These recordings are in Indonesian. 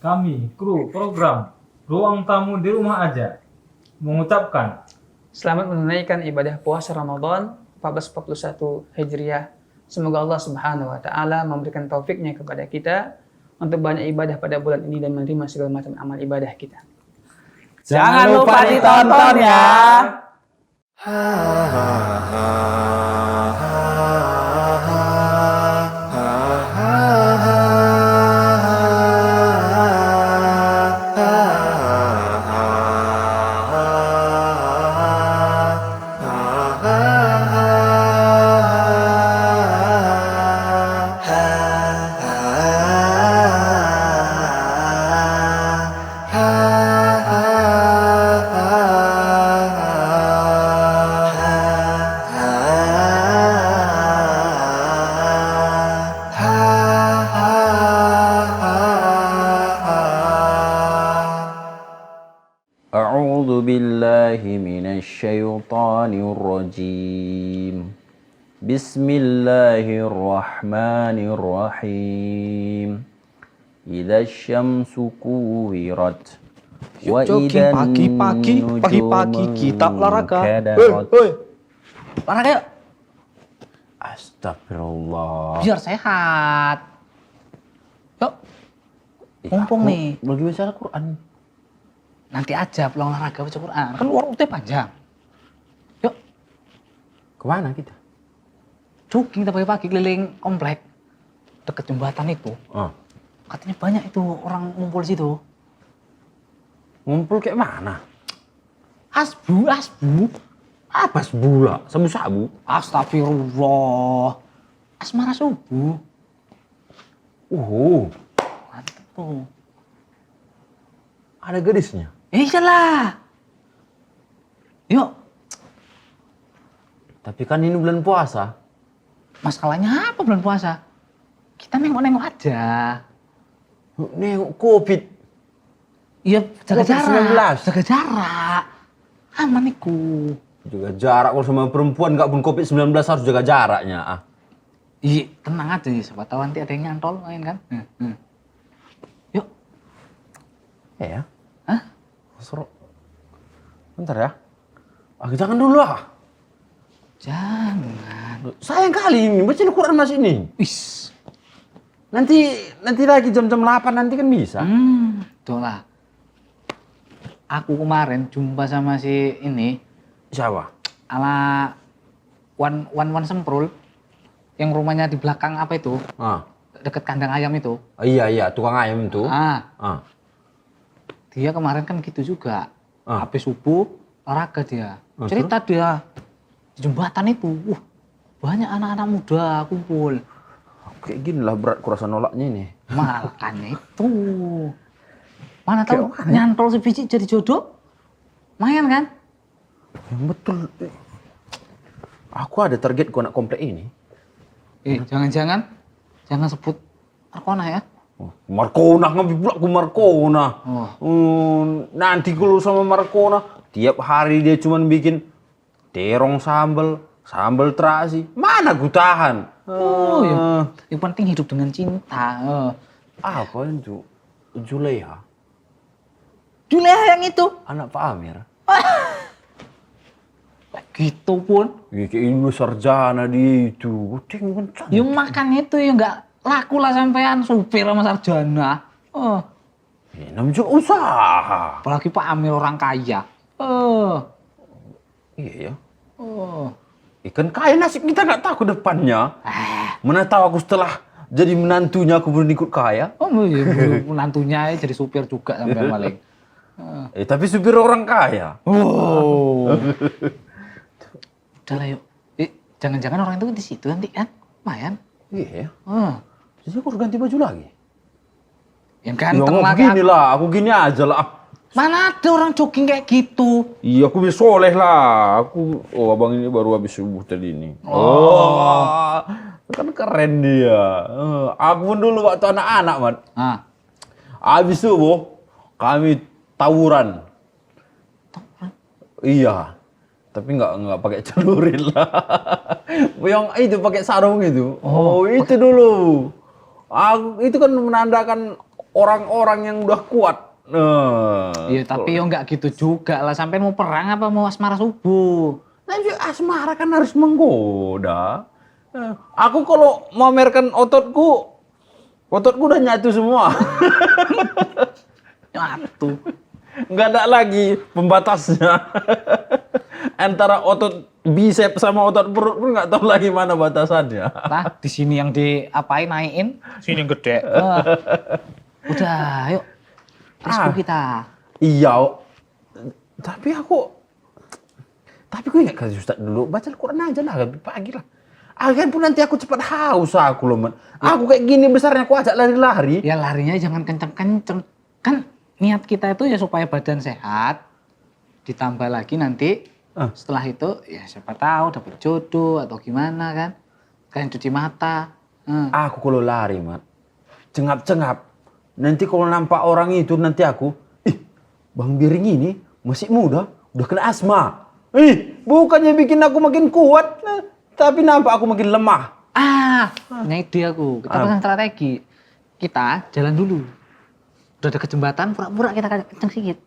kami, kru program Ruang Tamu di Rumah Aja, mengucapkan selamat menunaikan ibadah puasa Ramadan 1441 Hijriah. Semoga Allah Subhanahu wa taala memberikan taufiknya kepada kita untuk banyak ibadah pada bulan ini dan menerima segala macam amal ibadah kita. Jangan lupa ditonton ya. A'udzu billahi minasyaitonir rajim. Bismillahirrahmanirrahim. Idza syamsu kuwirat wa idza pagi kita olahraga. Olahraga yuk. Astagfirullah. Biar sehat. Yuk. Mumpung nih. Lagi baca Al-Qur'an. Nanti aja pulang olahraga baca Quran. Kan waktunya panjang. Yuk. Kemana kita? Jogging kita pagi-pagi keliling komplek. Deket jembatan itu. Katanya banyak itu orang ngumpul situ. Ngumpul kayak mana? Asbu. Apa sebula? Sabu-sabu? Astagfirullah. Asmara subuh. Mantep tuh. Ada gadisnya? Iyalah. Yuk. Tapi kan ini bulan puasa. Masalahnya apa bulan puasa? Kita nengok-nengok aja. Nengok Covid. Iya, jaga jarak. 19. Jaga jarak. Aman iku. Jaga jarak kalau sama perempuan nggak pun Covid-19 harus jaga jaraknya. Iya, tenang aja ya. Siapa tahu nanti ada yang nyantol main kan. Yuk. Ya. Hah? Seru. Bentar ya. Jangan dulu ah. Jangan. Sayang kali ini baca Al-Quran masih ini. Wis. Nanti lagi jam-jam 8 nanti kan bisa. Tuh lah. Aku kemarin jumpa sama si ini. Siapa? Ala Wan Semprul. Yang rumahnya di belakang apa itu? Deket kandang ayam itu. Iya, tukang ayam itu. Dia kemarin kan gitu juga. Habis subuh, olahraga dia. Cerita dia di jembatan itu. Banyak anak-anak muda kumpul. Kayak gini lah berat kurasa nolaknya ini. Makanya itu. Mana tahu nyantol sebiji jadi jodoh. Lumayan kan? Yang betul. Aku ada target ku anak komplek ini. Jangan sebut Arkona ya. Markona, ngambil pula aku Markona. Nanti kalau sama Markona, tiap hari dia cuman bikin terong sambal terasi. Mana aku tahan? Yang penting hidup dengan cinta. Apa itu? Juleha yang itu. Anak Pak Amir. Gitu pun. Kayak ini sarjana dia itu. Yang makan itu yang nggak laku lah sampean supir sama sarjana. Namanya juga usaha. Apalagi Pak Amir orang kaya. Iya ya. Ikan kaya nasib kita nggak tahu ke depannya. Mana tahu aku setelah jadi menantunya aku belum ikut kaya. Menantunya jadi supir juga sampean paling. Tapi supir orang kaya. Udah lah yuk. Jangan-jangan orang itu di situ nanti kan? Lumayan. Iya ya. Jadi aku harus ganti baju lagi. Yang ganteng lah kan. Aku gini aja lah. Mana ada orang jogging kayak gitu? Iya, aku bisa soleh lah. Abang ini baru habis subuh tadi ini. Kan keren dia. Aku pun dulu waktu anak-anak, Man. Habis subuh, kami tawuran. Iya. Tapi nggak pakai celurit lah. Yang itu pakai sarung itu. Itu dulu. Itu kan menandakan orang-orang yang udah kuat. Iya, tapi yo nggak gitu juga lah. Sampai mau perang apa mau asmara subuh? Tapi asmara kan harus menggoda. Aku kalau memamerkan ototku udah nyatu semua. Nyatu. Nggak ada lagi pembatasnya. Antara otot bicep sama otot perut pun nggak tahu lagi mana batasannya. Nah, di sini yang diapain naikin, sini yang gede. Udah, yuk. Facebook kita. Iya. Tapi gue ingat kasih Ustaz dulu, baca Al-Quran aja lah, pagi lah. Agan pun nanti aku cepat haus aku loh, Man. Aku kayak gini besarnya aku ajak lari-lari. Ya larinya jangan kenceng-kenceng. Kan niat kita itu ya supaya badan sehat. Ditambah lagi nanti setelah itu ya siapa tahu dapat jodoh atau gimana kan. Kalian cuci mata. Aku kalau lari, Mat, cengap-cengap. Nanti kalau nampak orang itu nanti aku, Bang Biring ini masih muda, udah kena asma. Bukannya bikin aku makin kuat, tapi nampak aku makin lemah. Ini ide aku. Kita pasang strategi. Kita jalan dulu. Udah ada jembatan, pura-pura kita kenceng sedikit.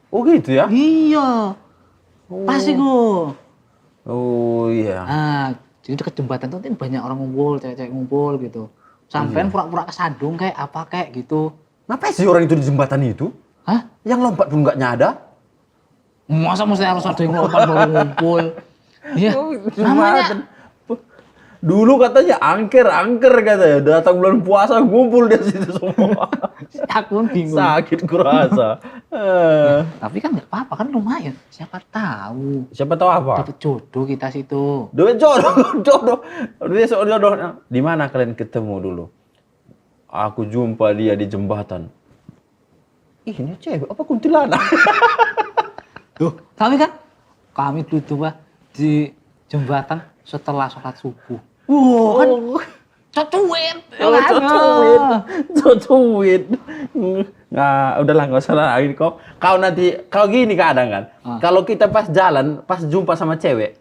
Oh gitu ya? Iya. Pasti kok. Oh iya. Jadi dekat jembatan tuh banyak orang ngumpul, cewek-cewek ngumpul gitu. Sampean pura-pura kesandung kayak apa kayak gitu. Ngapain sih orang itu di jembatan itu? Hah? Yang lompat pun nggak nyada? Masa mesti harus ada yang lompat baru ngumpul? Iya. Namanya Dulu katanya angker katanya. Datang bulan puasa ngumpul di situ semua. aku bingung. Sakit kurasa. Tapi kan nggak apa-apa kan lumayan. Siapa tahu. Siapa tahu apa? Dapat jodoh kita situ. Duit jodoh. Duit jodoh. Di mana kalian ketemu dulu? Aku jumpa dia di jembatan. Ini cewek apa kuntilanak? Tuh, tapi kan kami dulu tuh di jembatan setelah sholat subuh. Kan cocuit. Cocuit. Nah, udahlah nggak usah lagi kok. Kau gini kadang kan. Kalau kita pas jalan, pas jumpa sama cewek,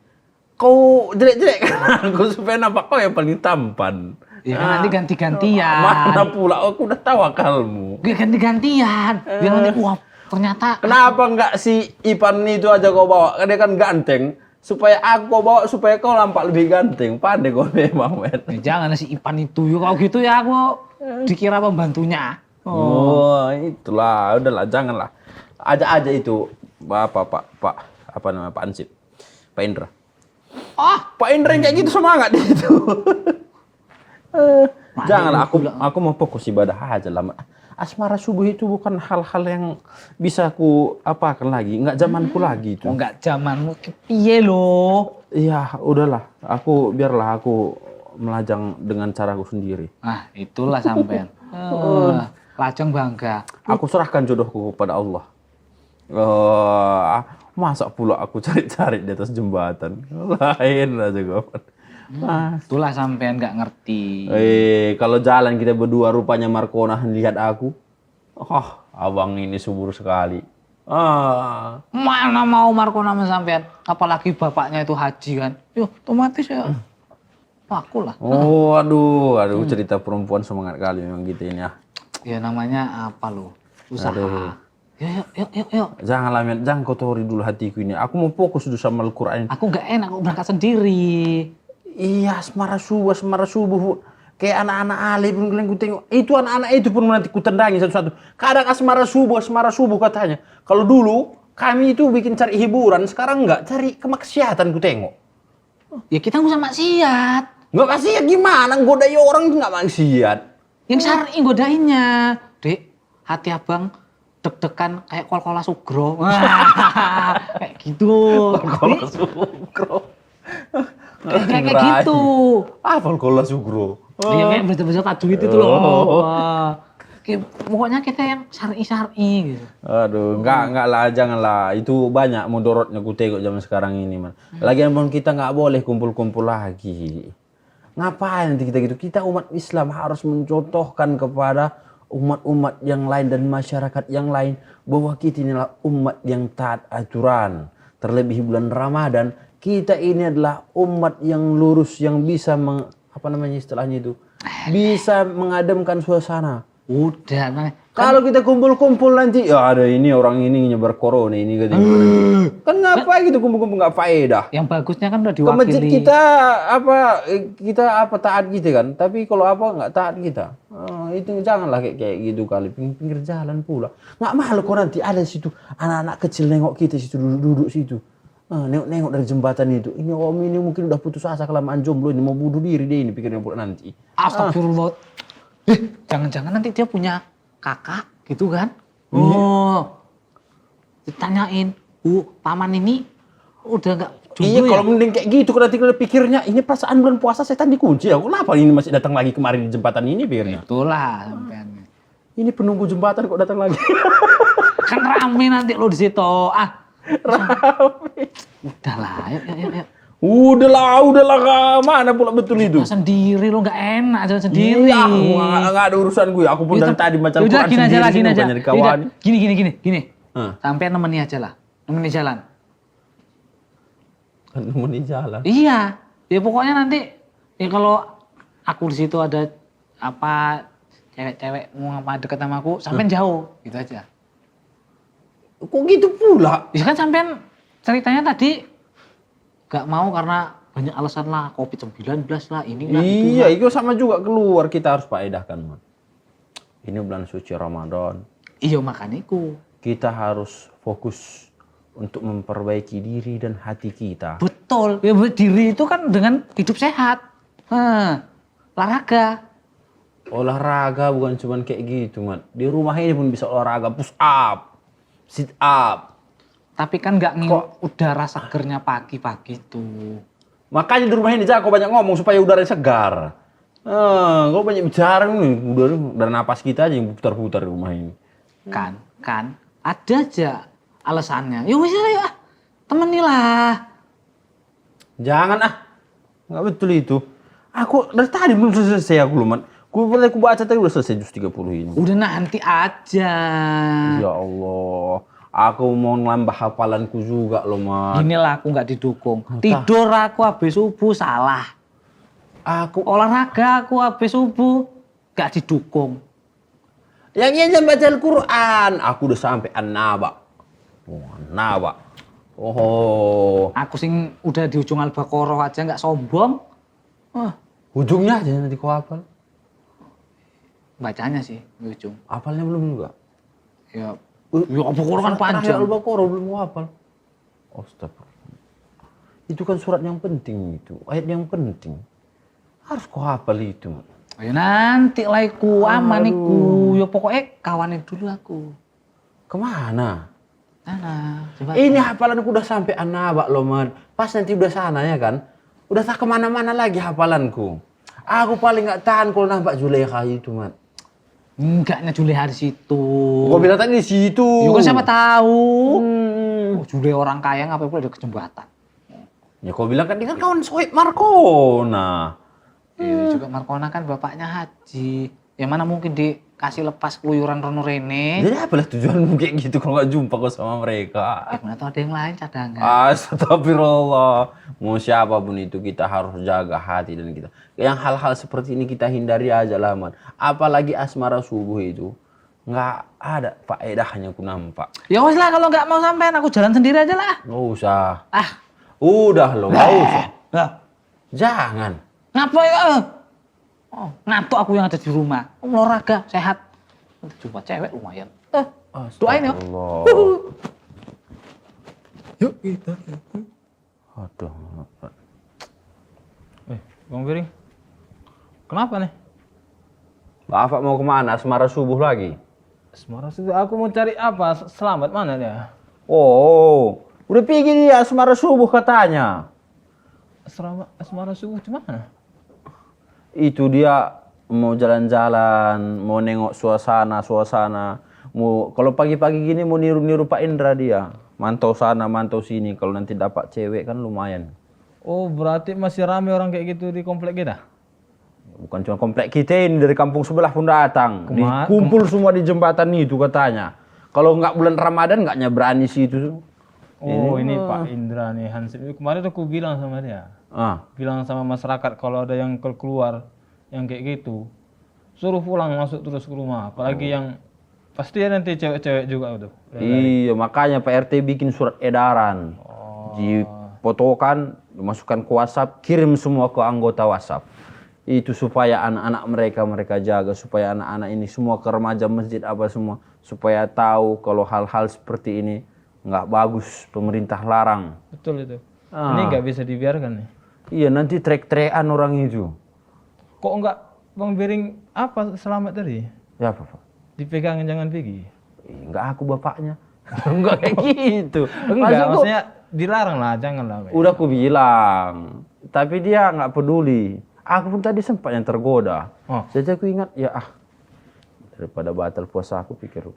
kau jelek-jelek kan aku supaya nampak kau yang paling tampan. Ya kan nanti ganti-gantian. Mana pula aku udah tahu akalmu. Ganti-gantian. Biar nanti wah ternyata. Kenapa nggak si Ipan itu aja kau bawa? Dia kan ganteng. Supaya aku bawa supaya kau nampak lebih ganteng. Pandai kau memang, men. Jangan si Ipan itu yuk kalau gitu ya aku dikira pembantunya. Oh, itulah. Udahlah, janganlah. Aja itu Pak apa namanya Pak Ansip. Pak Indra. Pak Indra yang kayak gitu semangat itu. Janganlah, aku mau fokus ibadah aja lah. Asmara subuh itu bukan hal-hal yang bisa aku apakan lagi, nggak zamanku lagi itu. Nggak zamanmu, piye lo? Iya, udahlah. Biarlah aku melajang dengan caraku sendiri. Itulah sampean. Lajang bangga. Aku serahkan jodohku kepada Allah. Masa pula aku cari-cari di atas jembatan? Lain aja gue. Itulah sampean nggak ngerti. Kalau jalan kita berdua rupanya Markona lihat aku. Abang ini subur sekali. Mana mau Markona sama sampean? Apalagi bapaknya itu haji kan. Yo, otomatis ya. Aku lah. Aduh, cerita perempuan semangat kali memang gitu ini ya. Ya namanya apa lo? Usaha. Yuk. Janganlah, men. Jangan kotori dulu hatiku ini. Aku mau fokus dulu sama Al-Quran. Aku nggak enak, aku berangkat sendiri. Iya, asmara subuh. Kayak anak-anak Ali pun kalian ku tengok. Itu anak-anak itu pun nanti ku tendangi satu-satu. Kadang asmara subuh katanya. Kalau dulu kami itu bikin cari hiburan, sekarang enggak, cari kemaksiatan ku tengok. Ya kita nggak usah maksiat. Nggak maksiat gimana? Godai orang itu nggak maksiat. Yang syar'i godainnya. Dek, hati abang deg-degan kayak kol-kola sugro. Kayak gitu. Kol-kola sugro. Kayak gitu. Kol-kola sugro. Dia kayak betul-betul kadu itu tuh loh. Pokoknya kita yang syar'i gitu. Aduh, enggak lah, janganlah. Itu banyak mudorotnya ku tengok zaman sekarang ini, man. Lagian pun kita nggak boleh kumpul-kumpul lagi. Ngapain nanti kita gitu? Kita umat Islam harus mencontohkan kepada umat-umat yang lain dan masyarakat yang lain bahwa kita inilah umat yang taat aturan. Terlebih bulan Ramadan, kita ini adalah umat yang lurus yang bisa istilahnya itu bisa mengademkan suasana. Udah, nah, Kalau kita kumpul-kumpul nanti, ya ada ini orang ini nyebar corona ini gitu. Kan ngapain gitu kumpul-kumpul nggak faedah. yang bagusnya kan udah Ke masjid diwakili. kita taat gitu kan. Tapi kalau apa nggak taat kita. Itu janganlah kayak gitu kali. Pinggir jalan pula. Nggak malu kok nanti ada situ anak-anak kecil nengok kita situ duduk situ. Nengok dari jembatan itu. Ini om ini mungkin udah putus asa kelamaan jomblo ini mau bunuh diri dia ini pikirnya pula nanti. Astagfirullah. Jangan-jangan nanti dia punya kakak gitu kan? Oh, ditanyain, paman ini udah nggak jomblo Iya ya? kalau mending kayak gitu kalau nanti kalau pikirnya ini perasaan bulan puasa setan dikunci ya. Kenapa ini masih datang lagi kemarin di jembatan ini pikirnya? Itulah sampean. Ini penunggu jembatan kok datang lagi. Kan rame nanti lo di situ. Rame. Udahlah, yuk. Udahlah, mana pula betul itu? Nah, sendiri lo nggak enak jalan sendiri. Iya, aku nggak ada urusan gue. Aku pun dari tadi macam Quran gini aja lah, gini aja. nyari kawan. Gini. Hah. Sampai nemeni aja lah, nemeni jalan. Kan nemeni jalan. Iya, ya pokoknya nanti ya kalau aku di situ ada apa cewek-cewek mau apa deket sama aku, sampean jauh, gitu aja. Kok gitu pula? Ya kan sampean ceritanya tadi gak mau karena banyak alasan lah, COVID-19 lah, ini lah, itu Iya, lah. itu sama juga keluar kita harus faedahkan, Man. Ini bulan suci Ramadan. Iya makanya iku. Kita harus fokus untuk memperbaiki diri dan hati kita. Betul, ya diri itu kan dengan hidup sehat. Olahraga. Olahraga bukan cuma kayak gitu, Man. Di rumah ini pun bisa olahraga, push up, sit up. Tapi kan gak ngirup udara segernya pagi-pagi tuh. Makanya di rumah ini kau banyak ngomong supaya udara segar. Kau banyak bicara nih, udara napas kita aja yang putar-putar di rumah ini. Kan ada aja alasannya. Yuk wis ayo temenilah. Jangan nggak betul itu. Aku dari tadi belum selesai aku loh, Man. Aku baca tadi udah selesai jus 30 ini. Udah nanti aja. Ya Allah, aku mau nambah hafalanku juga loh, Man. Inilah aku nggak didukung. Tidur aku habis subuh salah. Aku Olahraga aku habis subuh nggak didukung. yang jangan baca Al-Quran. Aku udah sampai An-Naba. An-Naba. Oh. Aku sing udah di ujung Al-Baqarah aja nggak sombong. Ujungnya aja nanti kau hafal. Bacanya sih di ujung. Hafalnya belum juga. Ya Al-Baqarah kan panjang. Al-Baqarah belum kau hafal. Astagfirullah. Itu kan surat yang penting itu. Ayat yang penting. Harus kau hafal itu. Ayo nanti lah iku aman iku. Ya pokoknya kawanin dulu aku. Kemana? Sana. Coba. Ini hafalanku udah sampai An-Naba loh, Man. Pas nanti udah sana ya kan. Udah tak kemana-mana lagi hafalanku. Aku paling nggak tahan kalau nampak Zulaikha itu, Man. Enggaknya Juleha di situ. Gua bilang tadi di situ. Ya kan siapa tahu. Oh, Juleha orang kaya ngapain pula ada ke jembatan. Ya kau bilang kan dia kan kawan Sohib Markona. Iya juga Markona kan bapaknya Haji. Ya mana mungkin dikasih lepas keluyuran Rono Rene. Jadi apalah tujuanmu kayak gitu kalau nggak jumpa kau sama mereka? Ya mana tahu ada yang lain cadangan. Astagfirullah. Mau siapapun itu kita harus jaga hati dan kita. Yang hal-hal seperti ini kita hindari aja lah, Man. Apalagi asmara subuh itu. Nggak ada faedahnya aku nampak. Ya wes lah kalau nggak mau sampean aku jalan sendiri aja lah. Nggak usah. Ah, Udah loh, nggak usah. lah. Jangan. Ngapa ya? Oh, ngantuk aku yang ada di rumah. Olahraga, sehat. Nanti jumpa cewek lumayan. Doain ya. Astagfirullah. Yuk kita. Aduh. Bang Piring. Kenapa nih? Bapak mau kemana? Asmara subuh lagi? Asmara subuh. Aku mau cari apa? Selamat mana dia? Oh, udah pergi dia asmara subuh katanya. Asmara subuh di mana? Itu dia mau jalan-jalan, mau nengok suasana. Mau kalau pagi-pagi gini mau niru-niru Pak Indra dia. Mantau sana, mantau sini. Kalau nanti dapat cewek kan lumayan. Oh, berarti masih ramai orang kayak gitu di komplek kita? Bukan cuma komplek kita ini, dari kampung sebelah pun datang. Kumpul semua di jembatan itu katanya. Kalau nggak bulan Ramadan nggaknya berani sih itu. Oh, ini Pak Indra nih, Hansip. Kemarin aku bilang sama dia. Bilang sama masyarakat kalau ada yang keluar yang kayak gitu, suruh pulang masuk terus ke rumah. Apalagi yang pasti ya nanti cewek-cewek juga tuh. Iya, makanya Pak RT bikin surat edaran. Difotokan, dimasukkan ke WhatsApp, kirim semua ke anggota WhatsApp. Itu supaya anak-anak mereka jaga, supaya anak-anak ini semua ke remaja masjid apa semua, supaya tahu kalau hal-hal seperti ini nggak bagus, pemerintah larang. Betul itu. Ini nggak bisa dibiarkan nih. Iya, nanti trek-trekan orang itu. Kok nggak Bang Bering apa selamat tadi? Ya apa, Pak? Dipegangin jangan pergi. Enggak aku bapaknya. Enggak kayak gitu. Enggak, maksudnya dilarang lah, jangan lah. Udah aku bilang, tapi dia nggak peduli. Aku pun tadi sempat yang tergoda. Saja aku ingat, ya daripada batal puasa aku pikir.